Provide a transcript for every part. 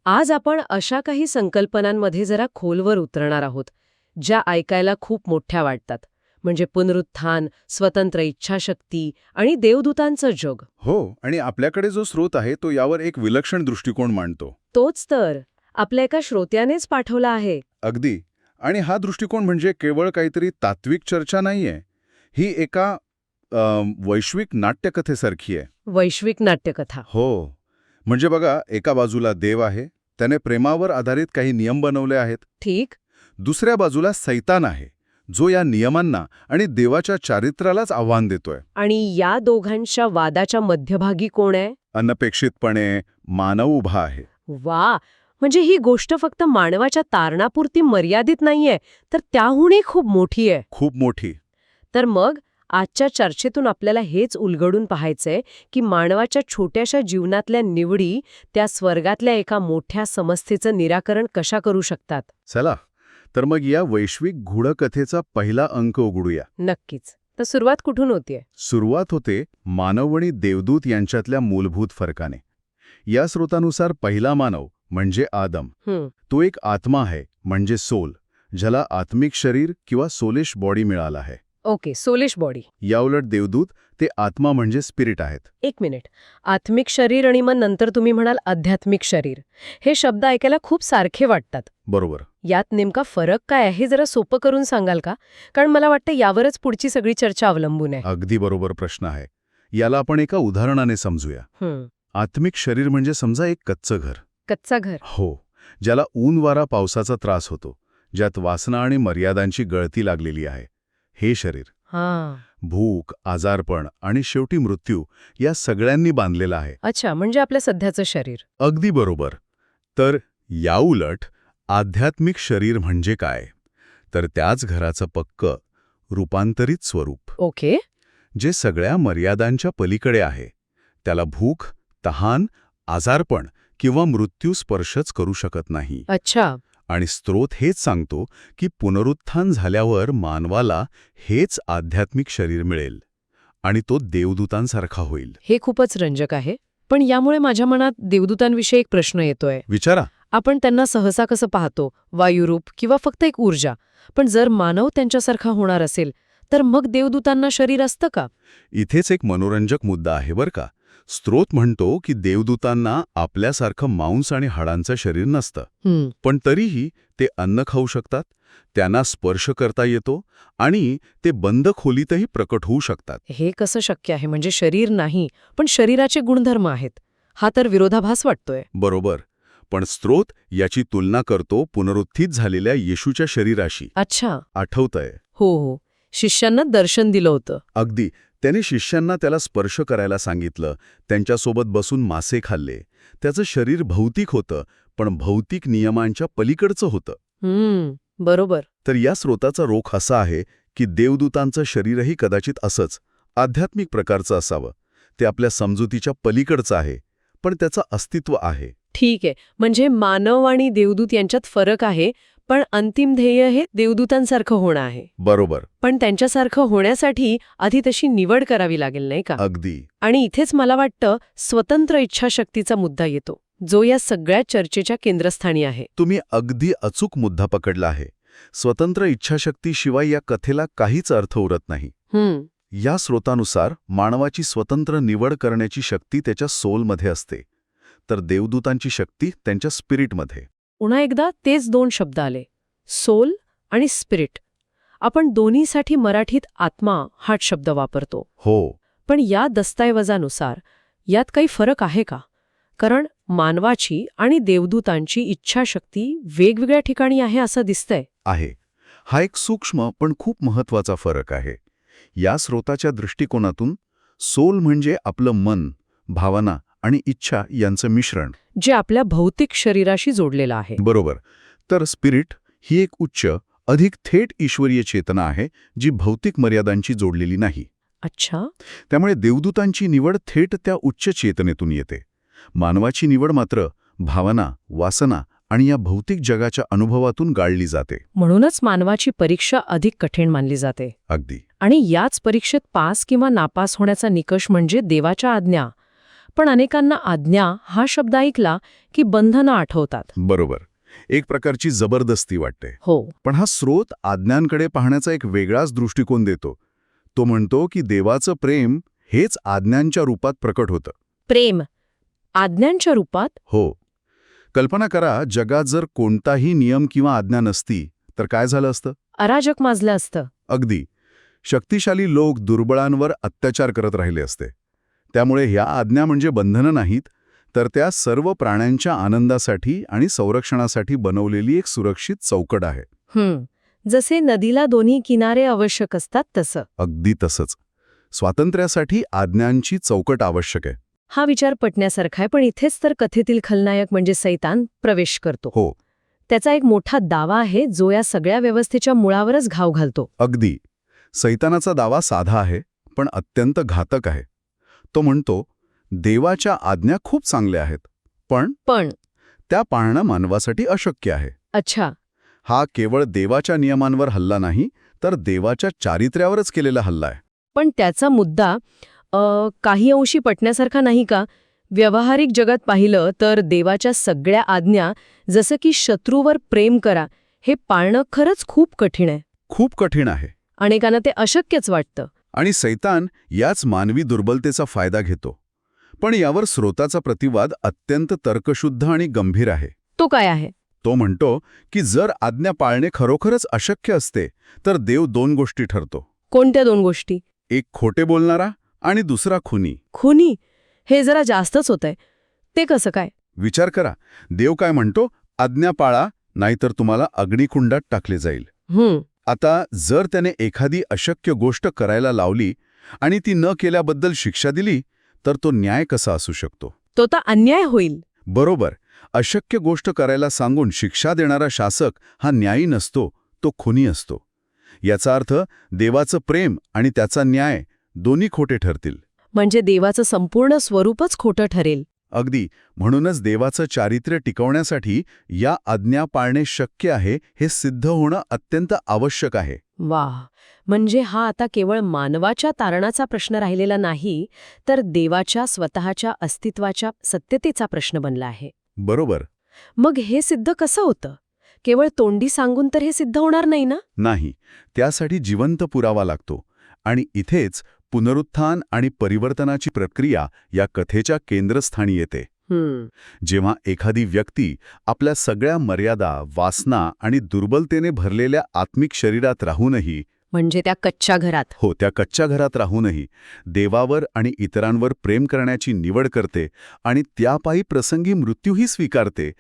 आज आपण अशा काही संकल्पनांमध्ये जरा खोलवर उतरणार आहोत, ज्या ऐकायला खूप मोठ्या वाटतात. म्हणजे पुनरुत्थान, स्वतंत्र इच्छाशक्ती आणि देवदूतांचं जग. हो, आणि आपल्याकडे जो स्रोत आहे तो यावर एक विलक्षण दृष्टिकोन मांडतो. तोच तर आपल्या एका श्रोत्यानेच पाठवला आहे. अगदी. आणि हा दृष्टिकोन म्हणजे केवळ काहीतरी तात्विक चर्चा नाहीये. ही एका वैश्विक नाट्यकथेसारखी आहे. वैश्विक नाट्यकथा. हो. म्हणजे बघा, एका बाजूला देव आहे, त्याने प्रेमावर आधारित काही नियम बनवले आहेत. ठीक. दुसऱ्या बाजूला सैतान आहे, जो या नियमांना आणि देवाच्या चारित्र्यालाच आव्हान देतोय. आणि या दोघांच्या वादाच्या मध्यभागी कोण आहे? अनपेक्षितपणे मानव उभा आहे. वा, म्हणजे ही गोष्ट फक्त मानवाच्या तारणापुरती मर्यादित नाहीये, तर त्याहूनही खूप मोठी आहे. खूप मोठी. तर मग आजच्या चर्चेतून आपल्याला हेच उलगडून पाहायचंय की मानवाच्या छोट्याशा जीवनातल्या निवडी त्या स्वर्गातल्या एका मोठ्या समस्येचं निराकरण कशा करू शकतात. चला, तर मग या वैश्विक गूढकथेचा पहिला अंक उघडूया. नक्कीच. तर सुरुवात कुठून होतीये? सुरुवात होते मानव आणि देवदूत यांच्यातल्या मूलभूत फरकाने. या स्रोतानुसार पहिला मानव म्हणजे आदम. तो एक आत्मा आहे, म्हणजे सोल, ज्याला आत्मिक शरीर किंवा सोलिश बॉडी मिळाला आहे. Okay, soulish body. याउलट देवदूत ते आत्मा म्हणजे स्पिरिट आहेत. एक मिनिट. आत्मिक शरीर आणि मग नंतर तुम्ही म्हणाल आध्यात्मिक शरीर. हे शब्द ऐकायला खूप सारखे वाटतात. बरोबर. यात नेमका फरक काय आहे हे जरा सोपं करून सांगाल का? कारण मला वाटतं यावरच पुढची सगळी चर्चा अवलंबून आहे. अगदी बरोबर प्रश्न आहे. याला आपण एका उदाहरणाने समजूया. आत्मिक शरीर म्हणजे समजा एक कच्चं घर. कच्चा घर. हो, ज्याला ऊन वारा पावसाचा त्रास होतो, ज्यात वासना आणि मर्यादांची गळती लागलेली आहे. हे शरीर भूक, आजारपण आणि शेवटी मृत्यू या सगळ्यांनी बांधलेलं आहे. अच्छा, म्हणजे आपल्या सध्याचं शरीर. अगदी बरोबर. तर याउलट आध्यात्मिक शरीर म्हणजे काय? तर त्याच घराचं पक्क, रूपांतरित स्वरूप. ओके. जे सगळ्या मर्यादांच्या पलीकडे आहे. त्याला भूक, तहान, आजारपण किंवा मृत्यू स्पर्शच करू शकत नाही. अच्छा. आणि स्रोत हेच सांगतो की पुनरुत्थान झाल्यावर मानवाला हेच आध्यात्मिक शरीर मिळेल आणि तो देवदूतांसारखा होईल. हे खूपच रंजक आहे. पण यामुळे माझ्या मनात देवदूतांविषयी एक प्रश्न येतोय. विचारा. आपण त्यांना सहसा कसं पाहतो, वायुरूप किंवा फक्त एक ऊर्जा. पण जर मानव त्यांच्यासारखा होणार असेल तर मग देवदूतांना शरीर असतं का? इथेच एक मनोरंजक मुद्दा आहे बरं का. स्रोत म्हणतो की देवदूतांना आपल्यासारखं मांस आणि हाडांचं शरीर नसतं. पण तरीही ते अन्न खाऊ शकतात, त्यांना स्पर्श करता येतो आणि ते बंद खोलीतही प्रकट होऊ शकतात. हे कसं शक्य आहे? म्हणजे शरीर नाही, पण शरीराचे गुणधर्म आहेत. हा तर विरोधाभास वाटतोय. बरोबर. पण स्रोत याची तुलना करतो पुनरुत्थित झालेल्या येशूच्या शरीराशी. अच्छा. आठवतंय? हो. शिष्यांना दर्शन दिलं होतं. अगदी. त्याने शिष्यांना त्याला स्पर्श करायला सांगितलं, त्यांच्यासोबत बसून मासे खाल्ले. त्याचं शरीर भौतिक होतं, पण भौतिक नियमांच्या पलीकडचं होतं. बरोबर. तर या स्रोताचा रोख असा आहे की देवदूतांचं शरीरही कदाचित असंच आध्यात्मिक प्रकारचं असावं. ते आपल्या समजुतीच्या पलीकडचं आहे, पण त्याचं अस्तित्व आहे. ठीक आहे. म्हणजे मानव आणि देवदूत यांच्यात फरक आहे, पण अंतिम ध्येय हे देवदूतांसारखं होणं आहे. बरोबर. पण त्यांच्यासारखं होण्यासाठी आधी तशी निवड करावी लागेल, नाही का? अगदी. आणि इथेच मला वाटतं स्वतंत्र इच्छाशक्तीचा मुद्दा येतो, जो या सगळ्या चर्चेच्या केंद्रस्थानी आहे. तुम्ही अगदी अचूक मुद्दा पकडला आहे. स्वतंत्र इच्छाशक्तीशिवाय या कथेला काहीच अर्थ उरत नाही. या स्रोतानुसार मानवाची स्वतंत्र निवड करण्याची शक्ती त्याच्या सोलमध्ये असते, तर देवदूतांची शक्ती त्यांच्या स्पिरिटमध्ये. पुन्हा एकदा तेच दोन शब्द आले, सोल आणि स्पिरिट. आपण दोन्हीसाठी मराठीत आत्मा हा शब्द वापरतो. हो. पण या दस्तऐवजानुसार यात काही फरक आहे का? कारण मानवाची आणि देवदूतांची इच्छाशक्ती वेगवेगळ्या ठिकाणी आहे असं दिसतंय. आहे. हा एक सूक्ष्म पण खूप महत्वाचा फरक आहे. या स्रोताच्या दृष्टिकोनातून सोल म्हणजे आपलं मन, भावना आणि इच्छा यांचं मिश्रण, जे आपल्या भौतिक शरीराशी जोडलेलं आहे. बरोबर. तर स्पिरिट ही एक उच्च, अधिक थेट ईश्वरीय चेतना आहे, जी भौतिक मर्यादांची जोडलेली नाही. अच्छा. त्यामुळे देवदूतांची निवड थेट त्या उच्च चेतनेतून येते. मानवाची निवड मात्र भावना, वासना आणि या भौतिक जगाच्या अनुभवातून गाळली जाते. म्हणूनच मानवाची परीक्षा अधिक कठीण मानली जाते. अगदी. आणि याच परीक्षेत पास किंवा नापास होण्याचा निकष म्हणजे देवाच्या आज्ञा. पण अनेकांना आज्ञा हा शब्द ऐकला की बंधनं आठवतात. बरोबर. एक प्रकारची जबरदस्ती वाटते. हो. पण हा स्रोत आज्ञांकडे पाहण्याचा एक वेगळाच दृष्टिकोन देतो. तो म्हणतो की देवाचं प्रेम हेच आज्ञांच्या रूपात प्रकट होतं. प्रेम आज्ञांच्या रूपात? हो. कल्पना करा, जगात जर कोणताही नियम किंवा आज्ञा नसती तर काय झालं असतं? अराजक माजलं असतं. अगदी. शक्तिशाली लोक दुर्बळांवर अत्याचार करत राहिले असते. त्यामुळे ह्या आज्ञा म्हणजे बंधनं नाहीत, तर त्या सर्व प्राण्यांच्या आनंदासाठी आणि संरक्षणासाठी बनवलेली एक सुरक्षित चौकट आहे. जसे नदीला दोन्ही किनारे आवश्यक असतात तसं. अगदी तसंच. स्वातंत्र्यासाठी आज्ञांची चौकट आवश्यक आहे. हा विचार पटण्यासारखा आहे, पण इथेच तर कथेतील खलनायक म्हणजे सैतान प्रवेश करतो. हो. त्याचा एक मोठा दावा आहे जो या सगळ्या व्यवस्थेच्या मुळावरच घाव घालतो. अगदी. सैतानाचा दावा साधा आहे, पण अत्यंत घातक आहे. तो म्हणतो, देवाच्या आज्ञा खूप चांगल्या आहेत, पण त्या पाळणं मानवासाठी अशक्य आहे. अच्छा. हा केवळ देवाच्या नियमांवर हल्ला नाही, तर देवाच्या चारित्र्यावरच केलेला हल्ला आहे. पण त्याचा मुद्दा काही अंशी पटण्यासारखा नाही का? व्यावहारिक जगात पाहिलं तर देवाच्या सगळ्या आज्ञा, जसं की शत्रूवर प्रेम करा, हे पाळणं खरंच खूप कठीण आहे. खूप कठीण आहे. अनेकांना ते अशक्यच वाटतं. आणि सैतान याच मानवी दुर्बलतेचा फायदा घेतो. पण यावर स्रोताचा प्रतिवाद अत्यंत तर्कशुद्ध आणि गंभीर आहे. तो काय आहे? तो म्हणतो की जर आज्ञा पाळणे खरोखरच अशक्य असते तर देव दोन गोष्टी ठरतो. कोणत्या दोन गोष्टी? एक खोटे बोलणारा आणि दुसरा खुनी. खुनी? हे जरा जास्तच होतंय. ते कसं काय? विचार करा, देव काय म्हणतो, आज्ञा पाळा नाहीतर तुम्हाला अग्निकुंडात टाकले जाईल. आता जर त्याने एखादी अशक्य गोष्ट करायला लावली आणि ती न केल्याबद्दल शिक्षा दिली तर तो न्याय कसा असू शकतो? तो तर अन्याय होईल. बरोबर. अशक्य गोष्ट करायला सांगून शिक्षा देणारा शासक हा न्यायी नसतो, तो खुनी असतो. याचा अर्थ देवाचं प्रेम आणि त्याचा न्याय दोन्ही खोटे ठरतील. म्हणजे देवाचं संपूर्ण स्वरूपच खोटं ठरेल. अगदी. म्हणूनच देवाचं चारित्र्य टिकवण्यासाठी या आज्ञा पाळणे शक्य आहे हे सिद्ध होणं अत्यंत आवश्यक आहे. वाह! म्हणजे हा आता केवळ मानवाच्या तारणाचा प्रश्न राहिलेला नाही, तर देवाच्या स्वतःच्या अस्तित्वाच्या सत्यतेचा प्रश्न बनला आहे. बरोबर. मग हे सिद्ध कसं होतं? केवळ तोंडी सांगून तर हे सिद्ध होणार नाही ना? नाही. त्यासाठी जिवंत पुरावा लागतो. आणि इथेच पुनरुत्थान आणि परिवर्तनाची प्रक्रिया या कथेच्या केंद्रस्थानी येते. जेव्हा एखादी व्यक्ती आपल्या सगळ्या मर्यादा, वासना आणि दुर्बलतेने भरलेल्या आत्मिक शरीरात राहूनही, म्हणजे त्या कच्च्या घरात, त्या कच्च्या घरात राहूनही देवावर आणि इतरांवर प्रेम करण्याची निवड करते आणि त्यापायी प्रसंगी मृत्यूही स्वीकारते,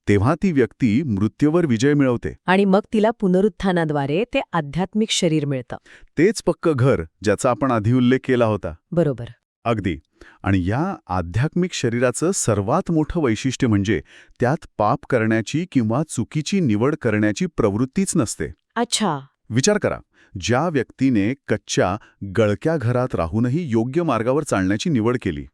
तेव्हा ती व्यक्ती मृत्यूवर विजय मिळवते. आणि मग तिला पुनरुत्थानाद्वारे ते आध्यात्मिक शरीर मिळतं. तेच पक्क घर ज्याचा आपण आधी उल्लेख केला होता. बरोबर. अगदी. आणि या आध्यात्मिक शरीराचं सर्वात मोठं वैशिष्ट्य म्हणजे त्यात पाप करण्याची किंवा चुकीची निवड करण्याची प्रवृत्तीच नसते. अच्छा. विचार करा, ज्या व्यक्तीने कच्च्या गळक्या घरात राहूनही योग्य मार्गावर चालण्याची निवड केली,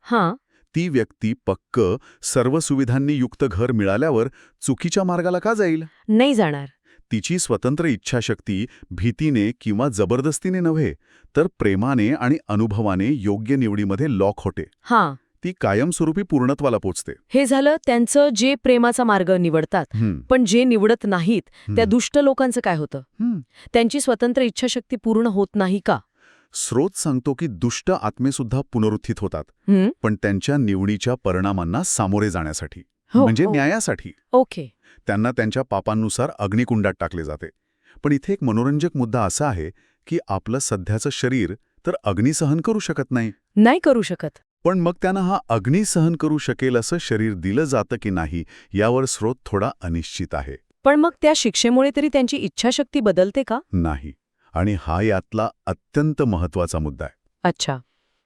ती व्यक्ती पक्क सर्व सुविधांनी युक्त घर मिळाल्यावर चुकीच्या मार्गाला का जाईल? नाही जाणार. तिची स्वतंत्र इच्छाशक्ती भीतीने किंवा जबरदस्तीने नव्हे, तर प्रेमाने आणि अनुभवाने योग्य निवडीमध्ये लॉक होते. ती कायमस्वरूपी पूर्णत्वाला पोचते. हे झालं त्यांचं जे प्रेमाचा मार्ग निवडतात. पण जे निवडत नाहीत त्या दुष्ट लोकांचं काय होतं? त्यांची स्वतंत्र इच्छाशक्ती पूर्ण होत नाही का? स्रोत सांगतो की दुष्ट आत्मेसुद्धा पुनरुत्थित होतात, पण त्यांच्या निवडीच्या परिणामांना सामोरे जाण्यासाठी, म्हणजे न्यायासाठी. ओके. त्यांना त्यांच्या पापांनुसार अग्निकुंडात टाकले जाते. पण इथे एक मनोरंजक मुद्दा असा आहे की आपलं सध्याचं शरीर तर अग्नी सहन करू शकत नाही करू शकत. पण मग त्यांना हा अग्नी सहन करू शकेल असं शरीर दिलं जातं की नाही यावर स्रोत थोडा अनिश्चित आहे. पण मग त्या शिक्षेमुळे तरी त्यांची इच्छाशक्ती बदलते का? नाही. आणि हा यातला अत्यंत महत्वाचा मुद्दा आहे. अच्छा.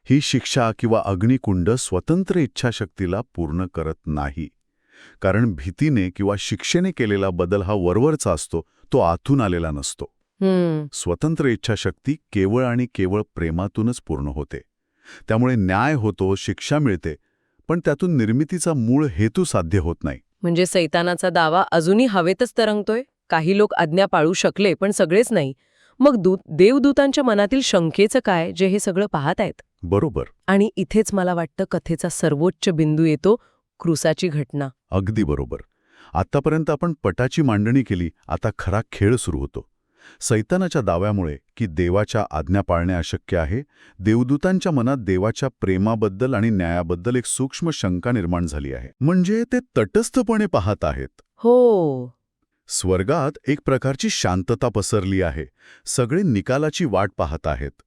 ही शिक्षा किंवा अग्निकुंड स्वतंत्र इच्छाशक्तीला पूर्ण करत नाही. कारण भीतीने किंवा शिक्षेने केलेला बदल हा वरवरचा असतो, तो आतून आलेला नसतो. स्वतंत्र इच्छाशक्ती केवळ आणि केवळ प्रेमातूनच पूर्ण होते. त्यामुळे न्याय होतो, शिक्षा मिळते, पण त्यातून निर्मितीचा मूळ हेतू साध्य होत नाही. म्हणजे सैतानाचा दावा अजूनही हवेतच तरंगतोय. काही लोक आज्ञा पाळू शकले पण सगळेच नाही. मग देवदूतांच्या मनातील शंकेचं काय, जे हे सगळं पाहत आहेत? बरोबर. आणि इथेच मला वाटतं कथेचा सर्वोच्च बिंदू येतो, क्रूसाची घटना. अगदी बरोबर. आतापर्यंत आपण पटाची मांडणी केली, आता खरा खेळ सुरू होतो. सैतानाच्या दाव्यामुळे की देवाच्या आज्ञा पाळणे अशक्य आहे, देवदूतांच्या मनात देवाच्या प्रेमाबद्दल आणि न्यायाबद्दल एक सूक्ष्म शंका निर्माण झाली आहे. म्हणजे ते तटस्थपणे पाहत आहेत. हो. स्वर्गात एक प्रकारची शांतता पसरली आहे. सगळे निकालाची वाट पाहत आहेत.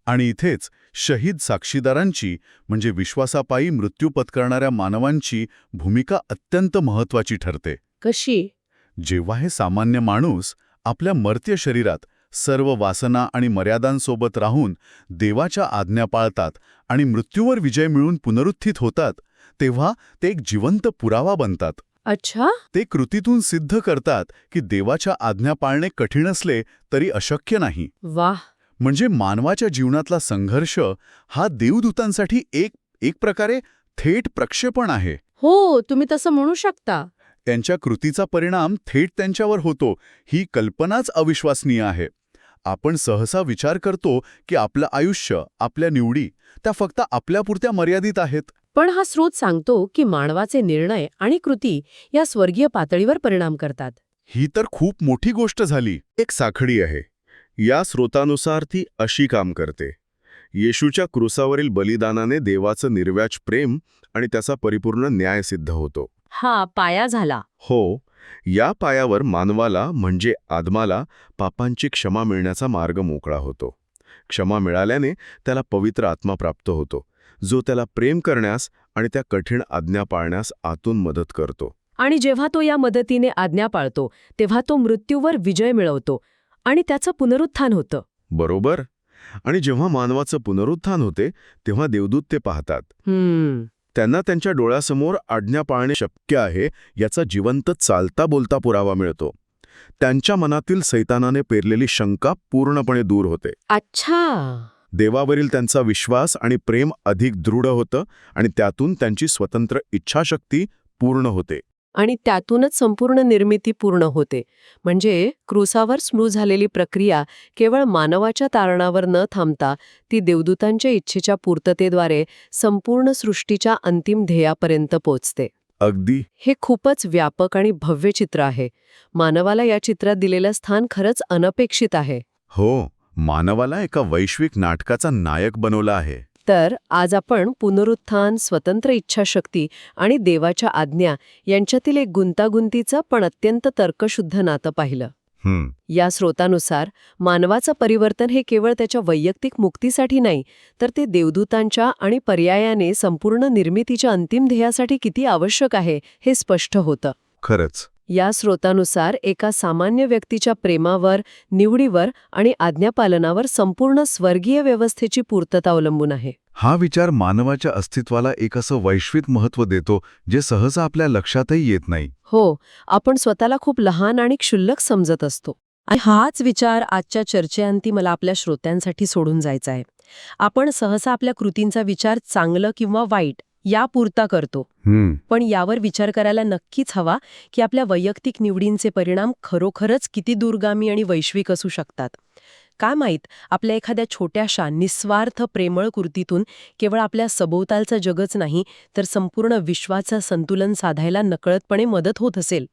आणि इथेच शहीद साक्षीदारांची म्हणजे विश्वासापायी मृत्यू पत्करणाऱ्या मानवांची भूमिका अत्यंत महत्वाची ठरते. कशी? जेव्हा हे सामान्य माणूस आपल्या मर्त्य शरीरात सर्व वासना आणि मर्यादांसोबत राहून देवाच्या आज्ञा पाळतात आणि मृत्यूवर विजय मिळून पुनरुत्थित होतात, तेव्हा ते एक जिवंत पुरावा बनतात. अच्छा. ते कृतीतून सिद्ध करतात की देवाच्या आज्ञा पाळणे कठीण असले तरी अशक्य नाही. वाह. म्हणजे मानवाच्या जीवनातला संघर्ष हा देवदूतांसाठी एक प्रकारे थेट प्रक्षेपण आहे. हो, तुम्ही तसं म्हणू शकता. त्यांच्या कृतीचा परिणाम थेट त्यांच्यावर होतो, ही कल्पनाच अविश्वसनीय आहे. आपण सहसा विचार करतो की आपलं आयुष्य, आपल्या निवडी त्या फक्त आपल्यापुरत्या मर्यादित आहेत. पण हा स्रोत सांगतो की मानवाचे निर्णय आणि कृती या स्वर्गीय पातळीवर परिणाम करतात. ही तर खूप मोठी गोष्ट झाली. एक साखळी आहे. या स्रोतानुसार ती अशी काम करते. येशूच्या क्रूसावरील बलिदानाने देवाचं निर्व्याज प्रेम आणि त्याचा परिपूर्ण न्याय सिद्ध होतो. हा पाया झाला. हो, या पायावर मानवाला म्हणजे आदमाला पापांची क्षमा मिळण्याचा मार्ग मोकळा होतो. क्षमा मिळाल्याने त्याला पवित्र आत्मा प्राप्त होतो, जो त्याला प्रेम करण्यास आणि त्या कठीण आज्ञा पाळण्यास आतून मदत करतो. आणि जेव्हा तो या मदतीने आज्ञा पाळतो, तेव्हा तो मृत्यूवर विजय मिळवतो आणि त्याचं पुनरुत्थान होतं. बरोबर. आणि जेव्हा मानवाचं पुनरुत्थान होते, तेव्हा देवदूत ते पाहतात. त्यांना त्यांच्या डोळ्यासमोर आज्ञा पाळणे शक्य आहे याचा जिवंत चालता बोलता पुरावा मिळतो. त्यांच्या मनातील सैतानाने पेरलेली शंका पूर्णपणे दूर होते. अच्छा. देवावरील त्यांचा विश्वास आणि प्रेम अधिक दृढ होतं आणि त्यातून त्यांची स्वतंत्र इच्छाशक्ती पूर्ण होते. आणि त्यातूनच संपूर्ण निर्मिती पूर्ण होते. म्हणजे क्रूसावर सुरू झालेली प्रक्रिया केवळ मानवाच्या तारणावर न थांबता ती देवदूतांच्या इच्छेच्या पूर्ततेद्वारे संपूर्ण सृष्टीच्या अंतिम ध्येयापर्यंत पोचते. अगदी. हे खूपच व्यापक आणि भव्य चित्र आहे. मानवाला या चित्रात दिलेलं स्थान खरंच अनपेक्षित आहे. हो, मानवाला एका वैश्विक नाटकाचा नायक बनवला आहे. तर आज आपण पुनरुत्थान, स्वतंत्र इच्छाशक्ती आणि देवाच्या आज्ञा यांच्यातील एक गुंतागुंतीचं पण अत्यंत तर्कशुद्ध नातं पाहिलं. या स्रोतानुसार मानवाचं परिवर्तन हे केवळ त्याच्या वैयक्तिक मुक्तीसाठी नाही, तर ते देवदूतांच्या आणि पर्यायाने संपूर्ण निर्मितीच्या अंतिम ध्येयासाठी किती आवश्यक आहे हे स्पष्ट होतं. खरंच. या स्रोतानुसार एका सामान्य व्यक्तीच्या प्रेमावर, निवडीवर आणि आज्ञापालनावर संपूर्ण स्वर्गीय व्यवस्थेची पूर्तता अवलंबून आहे. हा विचार मानवाच्या अस्तित्वाला एक असं वैश्विक महत्त्व देतो जे सहसा आपल्या लक्षातही येत नाही. हो, आपण स्वतःला खूप लहान आणि क्षुल्लक समजत असतो. आणि हाच विचार आजच्या चर्चेअंती मला आपल्या श्रोत्यांसाठी सोडून जायचा आहे. आपण सहसा आपल्या कृतींचा विचार चांगलं किंवा वाईट यापुरता करतो. पण यावर विचार करायला नक्कीच हवा की आपल्या वैयक्तिक निवडींचे परिणाम खरोखरच किती दूरगामी आणि वैश्विक असू शकतात. काय माहीत, आपल्या एखाद्या छोट्याशा निस्वार्थ प्रेमळ कृतीतून केवळ आपल्या सभोवतालचं जगच नाही, तर संपूर्ण विश्वाचं संतुलन साधायला नकळतपणे मदत होत असेल.